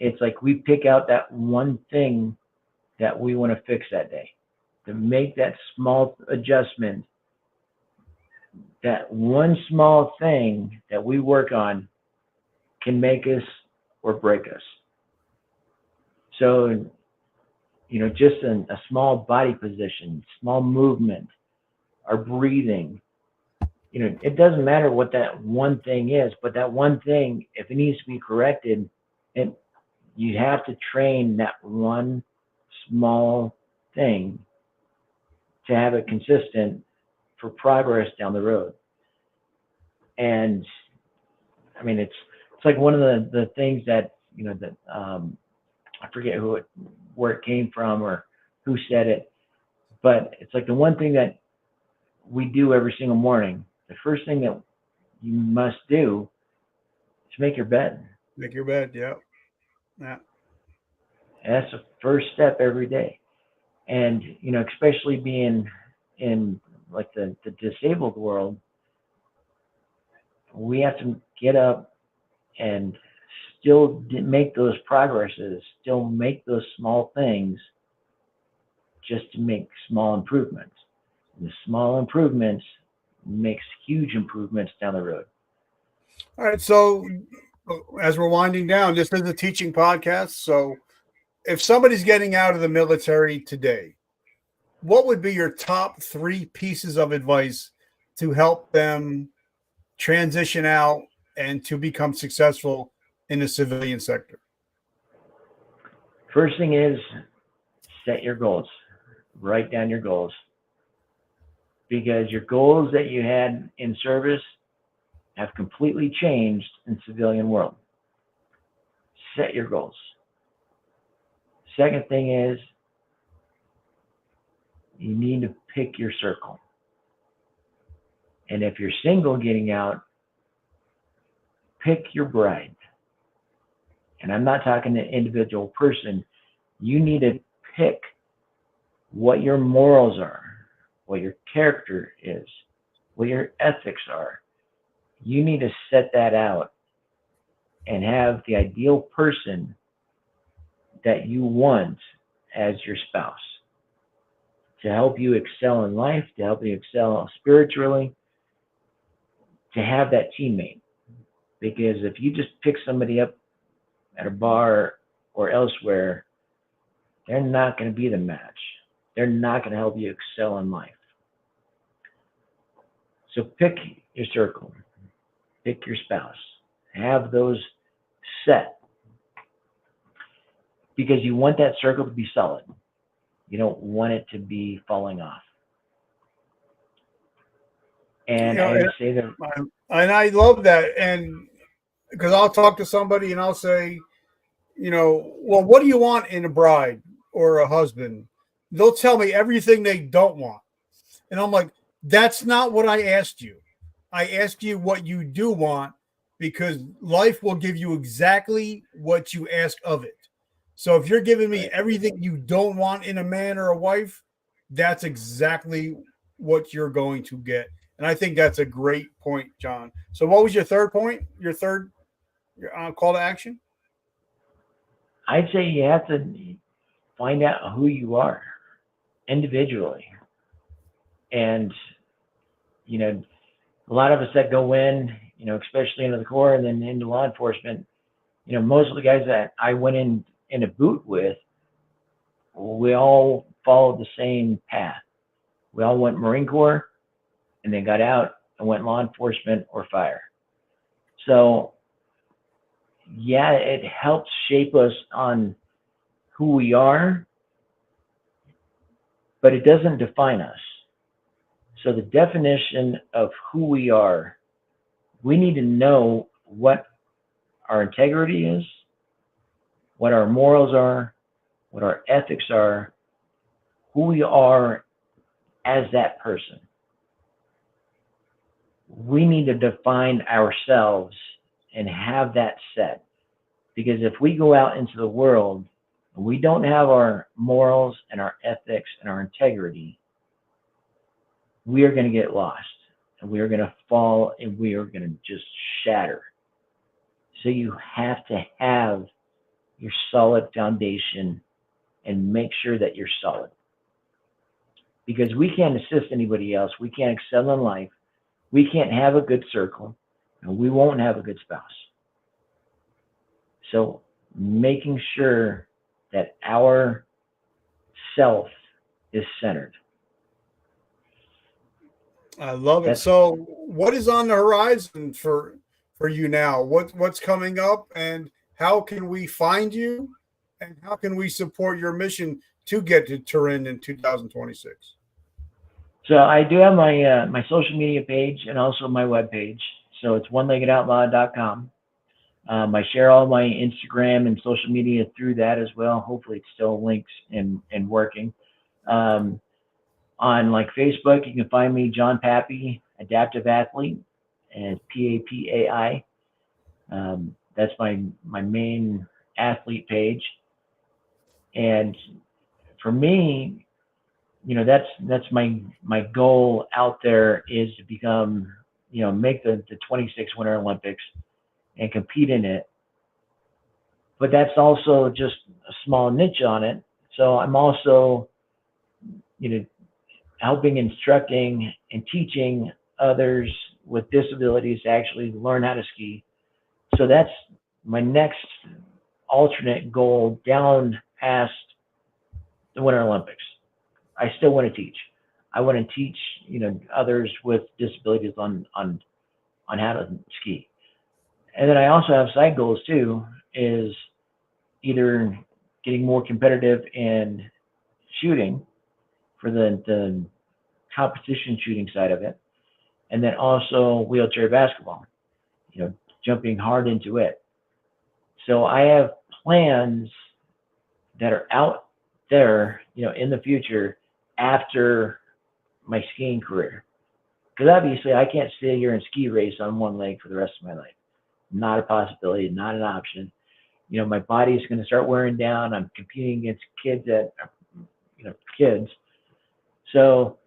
Speaker 2: it's like we pick out that one thing that we want to fix that day, to make that small adjustment, that one small thing that we work on can make us or break us. So, just a small body position, small movement, our breathing, it doesn't matter what that one thing is, but that one thing, if it needs to be corrected, you have to train that one small thing to have it consistent for progress down the road. And I mean, it's like one of the things that, I forget where it came from or who said it, but it's like the one thing that we do every single morning. The first thing that you must do is make your bed.
Speaker 1: Make your bed, yeah.
Speaker 2: And that's the first step every day. And, especially being in like the disabled world, we have to get up and still make those progresses, still make those small things just to make small improvements. And the small improvements makes huge improvements down the road.
Speaker 1: All right. So as we're winding down, this is a teaching podcast. So if somebody's getting out of the military today, what would be your top 3 pieces of advice to help them transition out and to become successful in the civilian sector?
Speaker 2: First thing is set your goals. Write down your goals. Because your goals that you had in service have completely changed in civilian world. Set your goals. Second thing is you need to pick your circle. And if you're single getting out, pick your bride. And I'm not talking an individual person. You need to pick what your morals are, what your character is, what your ethics are. You need to set that out and have the ideal person that you want as your spouse to help you excel in life, to help you excel spiritually, to have that teammate. Because if you just pick somebody up at a bar or elsewhere, they're not going to be the match. They're not going to help you excel in life. So pick your circle, pick your spouse, have those set, because you want that circle to be solid. You don't want it to be falling off. And I would say that,
Speaker 1: and I love that, and because I'll talk to somebody and I'll say, well, what do you want in a bride or a husband? They'll tell me everything they don't want. And I'm like, that's not what I asked you. I asked you what you do want, because life will give you exactly what you ask of it. So if you're giving me everything you don't want in a man or a wife, that's exactly what you're going to get. And I think that's a great point, John. So what was your third point? Your third call to action?
Speaker 2: I'd say you have to find out who you are individually. And, a lot of us that go in, especially into the Corps and then into law enforcement, most of the guys that I went in a boot with, we all followed the same path. We all went Marine Corps and then got out and went law enforcement or fire. So, yeah, it helps shape us on who we are, but it doesn't define us. So the definition of who we are, we need to know what our integrity is, what our morals are, what our ethics are, who we are as that person. We need to define ourselves and have that set. Because if we go out into the world and we don't have our morals and our ethics and our integrity, we are going to get lost and we are going to fall and we are going to just shatter. So you have to have your solid foundation and make sure that you're solid. Because we can't assist anybody else. We can't excel in life. We can't have a good circle, and we won't have a good spouse. So making sure that our self is centered.
Speaker 1: I love it. So what is on the horizon for you now? What's coming up, and how can we find you, and how can we support your mission to get to Turin in 2026?
Speaker 2: So I do have my social media page and also my web page. So it's onelegedoutlaw.com. I share all my Instagram and social media through that as well. Hopefully it still links and working. On like Facebook, you can find me, John Papai, Adaptive Athlete, and PAPAI. That's my main athlete page. And for me, that's my goal out there is to become, make the 26 Winter Olympics and compete in it. But that's also just a small niche on it. So I'm also, helping, instructing, and teaching others with disabilities to actually learn how to ski. So that's my next alternate goal down past the Winter Olympics. I still want to teach. I want to teach, others with disabilities on how to ski. And then I also have side goals too, is either getting more competitive in shooting for the competition shooting side of it, and then also wheelchair basketball, jumping hard into it. So I have plans that are out there, in the future after my skiing career. Because obviously I can't stay here and ski race on one leg for the rest of my life. Not a possibility, not an option. My body is going to start wearing down. I'm competing against kids that are, kids. So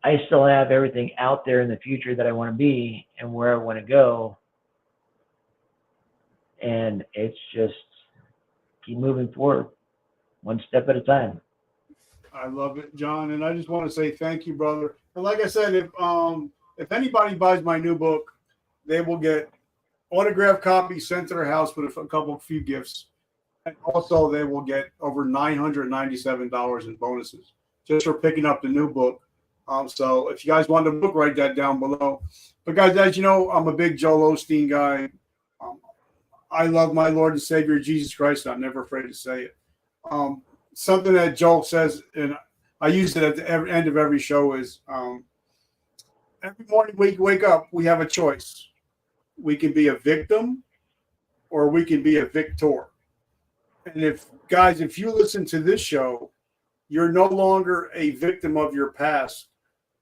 Speaker 2: I still have everything out there in the future that I want to be and where I want to go. And it's just keep moving forward, one step at a time.
Speaker 1: I love it, John, and I just want to say thank you, brother. And like I said, if anybody buys my new book, they will get autographed copies sent to their house with a few gifts, and also they will get over $997 in bonuses just for picking up the new book. So if you guys want the book, write that down below. But guys, as you know, I'm a big Joel Osteen guy. I love my Lord and Savior Jesus Christ. I'm never afraid to say it. Something that Joel says, and I use it at the end of every show, is every morning we wake up, we have a choice. We can be a victim or we can be a victor. And if you listen to this show, you're no longer a victim of your past,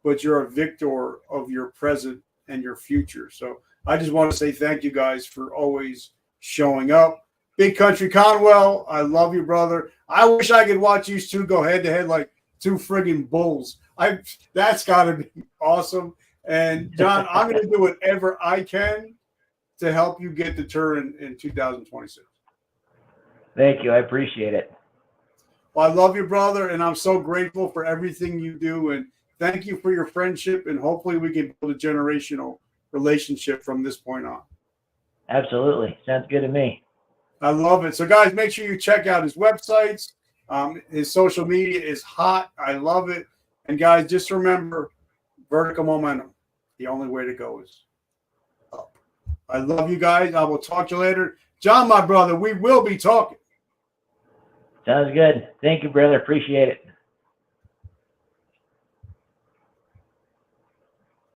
Speaker 1: but you're a victor of your present and your future. So I just want to say thank you guys for always showing up. Big Country Conwell, I love you, brother. I wish I could watch you two go head to head like two friggin' bulls. That's got to be awesome. And John, I'm going to do whatever I can to help you get the Turin in 2026.
Speaker 2: Thank you. I appreciate it.
Speaker 1: Well, I love you, brother, and I'm so grateful for everything you do. And thank you for your friendship. And hopefully we can build a generational relationship from this point on.
Speaker 2: Absolutely. Sounds good to me.
Speaker 1: I love it. So, guys, make sure you check out his websites. His social media is hot. I love it. And, guys, just remember, vertical momentum. The only way to go is up. I love you guys. I will talk to you later. John, my brother, we will be talking.
Speaker 2: Sounds good. Thank you, brother. Appreciate it.